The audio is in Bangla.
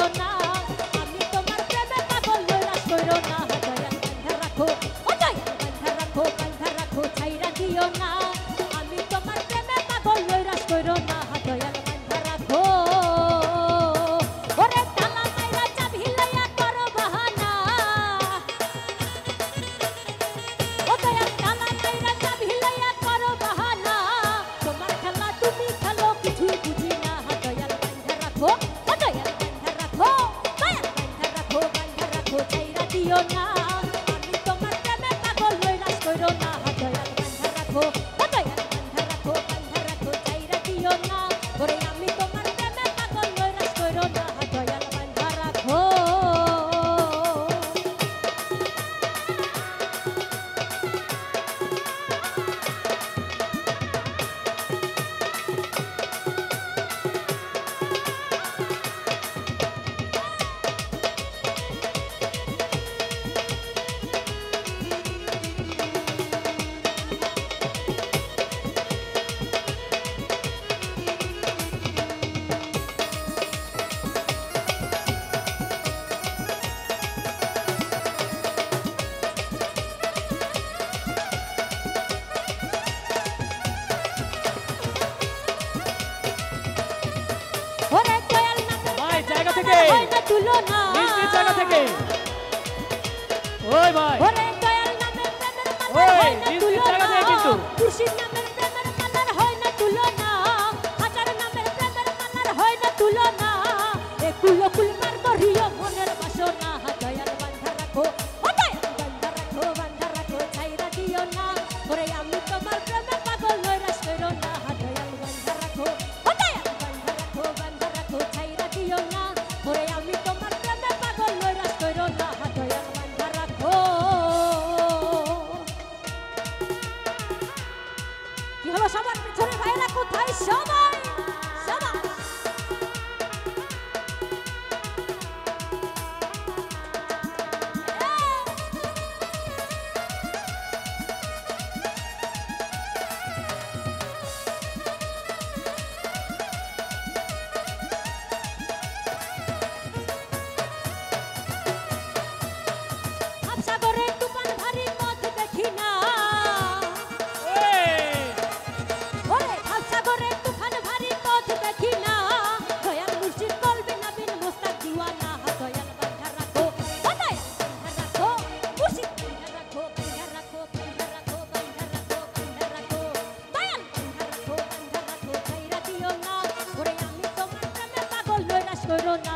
কইরো না আমি তোমার প্রেমে পাগল নৈরাশ কইরো না দয়াল বান্ধা রাখো ও দয়াল বান্ধা রাখো ছাইরা দিও না আমি তোমার প্রেমে পাগল নৈরাশ কইরো না দয়াল বান্ধা রাখো ওরে তালা মাইরা চাবি লইয়া করো বাহানা ও দয়াল তালা মাইরা চাবি লইয়া করো বাহানা তোমার খেলা তুমি খেলো কিছুই বুঝি না দয়াল বান্ধা রাখো ও দয়াল বান্ধা রাখো ছাইরা দিও না আমি তোমার প্রেমে পাগল নৈরাশ কইরো না দয়াল বান্ধা রাখো ও দয়াল বান্ধা রাখো ছাইরা দিও না ওরে আমি তোমার প্রেমে পাগল নৈরাশ কইরো না দয়াল বান্ধা রাখো ওরে দয়াল নামে ভাই জায়গা থেকে হয় না তুলনা নিজ জায়গা থেকে ওই ভাই ওরে দয়াল নামে প্রেমের ওই, মালার হয় না নিজ নিজ জায়গা থেকে তুলনা কিন্তু। খুশির নামের প্রেমের মালার হয় না তুলনা হাজার নামের প্রেমের মালার হয় না তুলনা এ কুলো কুল মার করিও মনের বাসনা দয়াল বান্ধা রাখো ও দয়াল বান্ধা রাখো ছাইরা দিও না ওরে আমি তোমার প্রেমে পাগল নৈরাশ কইরো না দয়াল বান্ধা রাখো ও দয়াল বান্ধা রাখো ছাইরা দিও না ওরে আমি তোমার প্রেমে পাগল নৈরাশ কইরো না দয়াল বান্ধা রাখো কি হলো সবার পিছনে ভাইরা কোথায় সবাই সবাই সাগরে তুফান ভারী পথ দেখি না ওরে সাগরে তুফান ভারী পথ দেখি না দয়াল মুর্শিদ বলবে না বিন মুস্তাক দিওয়ানা দয়াল বান্ধা রাখো ও দয়াল বান্ধা রাখো মুর্শিদ বান্ধা রাখো বান্ধা রাখো দয়াল বান্ধা রাখো ছাইরা দিও না ওরে আমি তোমার প্রেমে পাগল নৈরাশ কইরো না